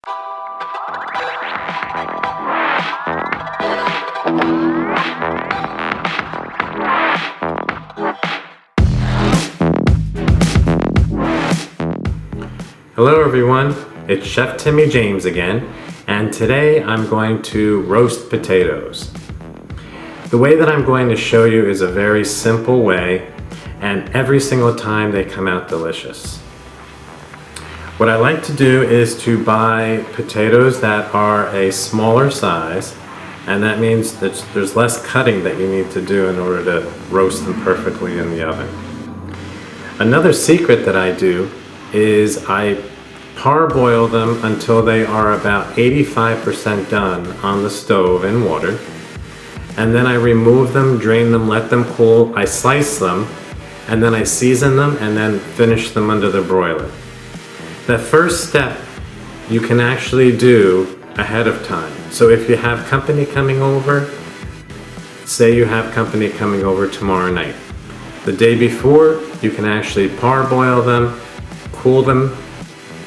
Hello everyone, it's Chef Timmy James again, and today I'm going to roast potatoes. The way that I'm going to show you is a very simple way, and every single time they come out delicious. What I like to do is to buy potatoes that are a smaller size, and that means that there's less cutting that you need to do in order to roast them perfectly in the oven. Another secret that I do is I parboil them until they are about 85% done on the stove in water, and then I remove them, drain them, let them cool, I slice them, and then I season them and then finish them under the broiler. The first step you can actually do ahead of time. So if you have company coming over, say you have company coming over tomorrow night, the day before you can actually parboil them, cool them,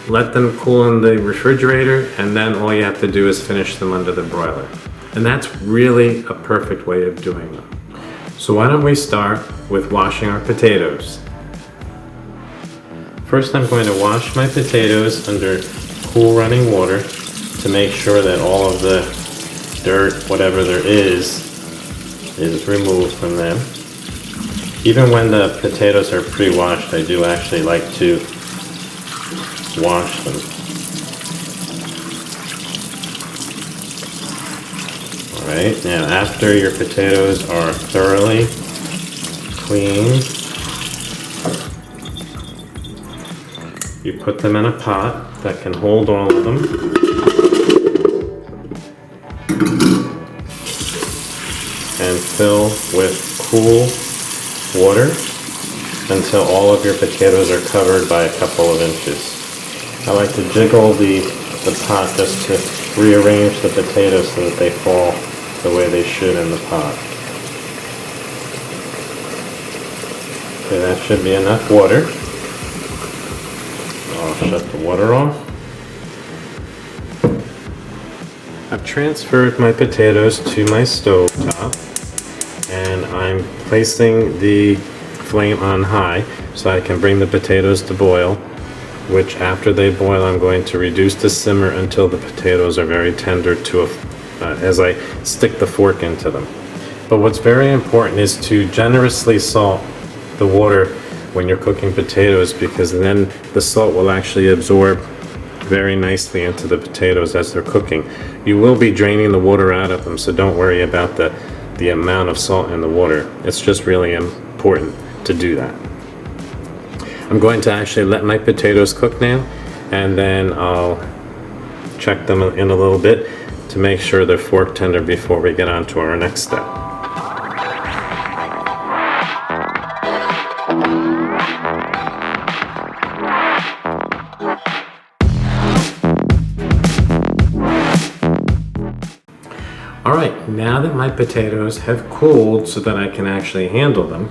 let them cool in the refrigerator, and then all you have to do is finish them under the broiler. And that's really a perfect way of doing them. So why don't we start with washing our potatoes. First I'm going to wash my potatoes under cool running water to make sure that all of the dirt, whatever there is removed from them. Even when the potatoes are pre-washed, I do actually like to wash them. Alright, now after your potatoes are thoroughly cleaned, you put them in a pot that can hold all of them. And fill with cool water until all of your potatoes are covered by a couple of inches. I like to jiggle the pot just to rearrange the potatoes so that they fall the way they should in the pot. Okay, that should be enough water. I'll shut the water off. I've transferred my potatoes to my stove top, and I'm placing the flame on high so I can bring the potatoes to boil, which after they boil I'm going to reduce the simmer until the potatoes are very tender as I stick the fork into them. But what's very important is to generously salt the water when you're cooking potatoes, because then the salt will actually absorb very nicely into the potatoes as they're cooking. You will be draining the water out of them, so don't worry about the amount of salt in the water. It's just really important to do that. I'm going to actually let my potatoes cook now, and then I'll check them in a little bit to make sure they're fork tender before we get on to our next step. Alright, now that my potatoes have cooled so that I can actually handle them,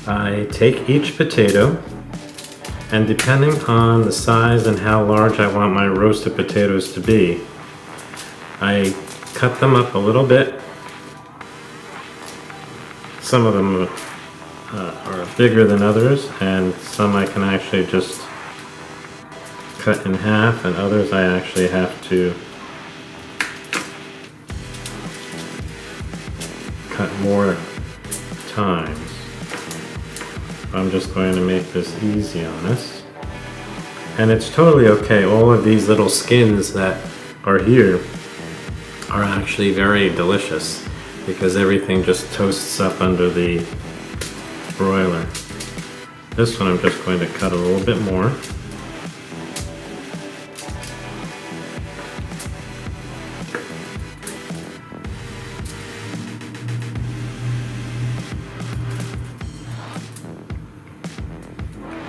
I take each potato, and depending on the size and how large I want my roasted potatoes to be, I cut them up a little bit. Some of them are bigger than others, and some I can actually just cut in half, and others I actually have to cut more times. I'm just going to make this easy on us. And it's totally okay. All of these little skins that are here are actually very delicious because everything just toasts up under the broiler. This one I'm just going to cut a little bit more.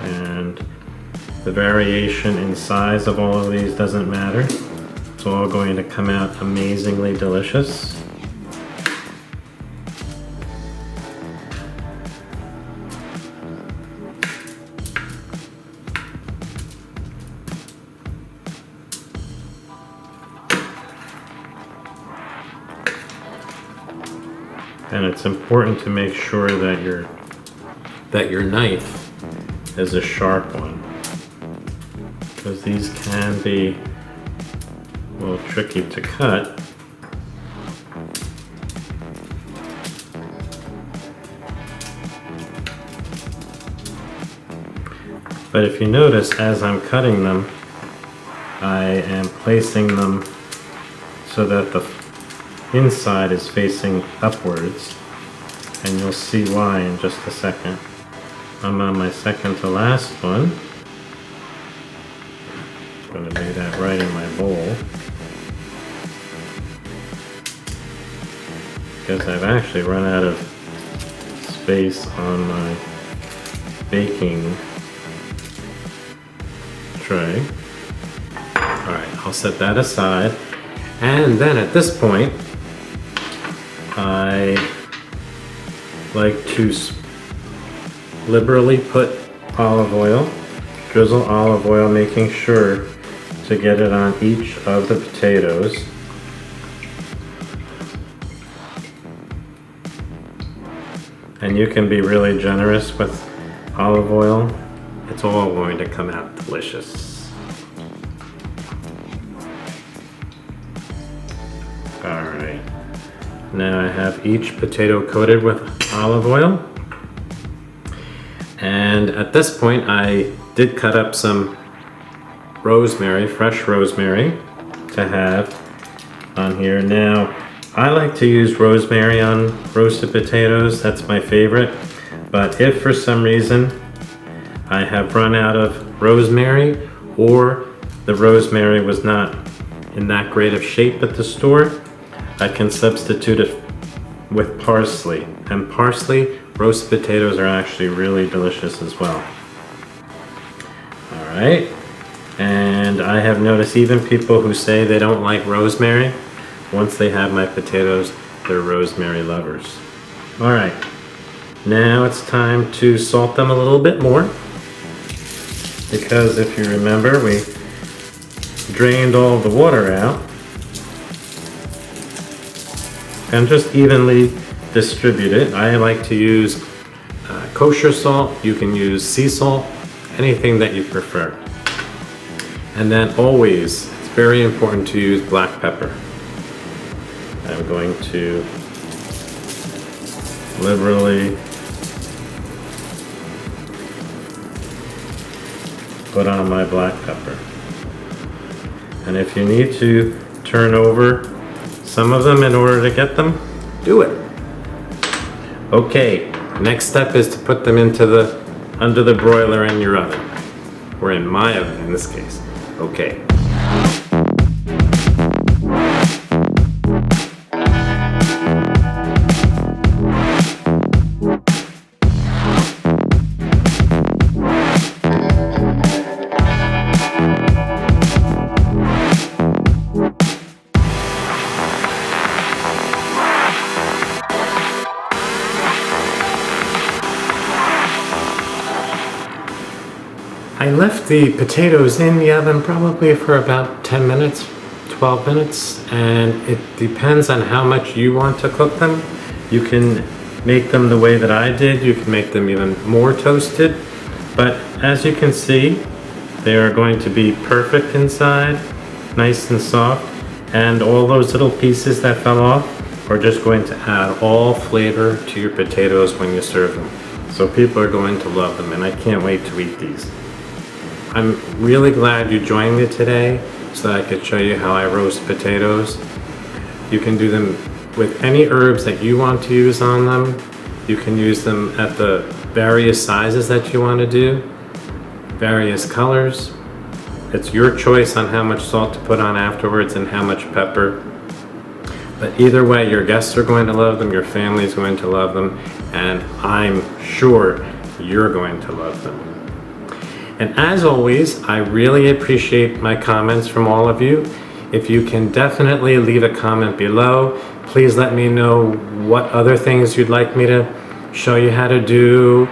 And the variation in size of all of these doesn't matter. It's all going to come out amazingly delicious. And it's important to make sure that your knife is a sharp one, because these can be a little tricky to cut. But if you notice, as I'm cutting them, I am placing them so that the inside is facing upwards, and you'll see why in just a second. I'm on my second to last one. I'm going to do that right in my bowl, because I've actually run out of space on my baking tray. Alright, I'll set that aside. And then at this point, I like to liberally put olive oil, drizzle olive oil, making sure to get it on each of the potatoes. And you can be really generous with olive oil. It's all going to come out delicious. Alright, now I have each potato coated with olive oil. And at this point I did cut up some rosemary, fresh rosemary, to have on here. Now, I like to use rosemary on roasted potatoes, that's my favorite. But if for some reason I have run out of rosemary, or the rosemary was not in that great of shape at the store, I can substitute it with parsley. And parsley, roasted potatoes are actually really delicious as well. Alright, and I have noticed even people who say they don't like rosemary, once they have my potatoes, they're rosemary lovers. Alright, now it's time to salt them a little bit more, because if you remember, we drained all the water out, and just evenly distribute it. I like to use kosher salt. You can use sea salt, anything that you prefer. And then always, it's very important to use black pepper. I'm going to liberally put on my black pepper. And if you need to turn over some of them in order to get them, do it. Okay, next step is to put them into under the broiler in your oven, or in my oven in this case. Okay. I left the potatoes in the oven probably for about 10 minutes, 12 minutes, and it depends on how much you want to cook them. You can make them the way that I did. You can make them even more toasted, but as you can see, they are going to be perfect inside, nice and soft, and all those little pieces that fell off are just going to add all flavor to your potatoes when you serve them. So people are going to love them, and I can't wait to eat these. I'm really glad you joined me today so that I could show you how I roast potatoes. You can do them with any herbs that you want to use on them. You can use them at the various sizes that you want to do, various colors. It's your choice on how much salt to put on afterwards and how much pepper. But either way, your guests are going to love them, your family is going to love them, and I'm sure you're going to love them. And as always, I really appreciate my comments from all of you. If you can definitely leave a comment below, please let me know what other things you'd like me to show you how to do,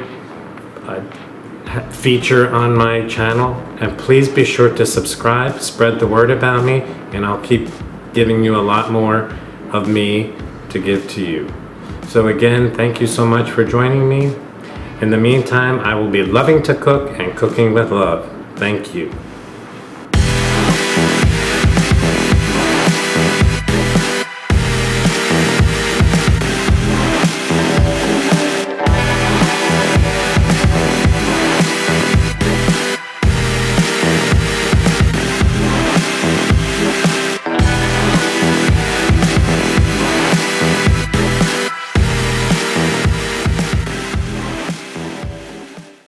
feature on my channel. And please be sure to subscribe, spread the word about me, and I'll keep giving you a lot more of me to give to you. So again, thank you so much for joining me. In the meantime, I will be loving to cook and cooking with love. Thank you.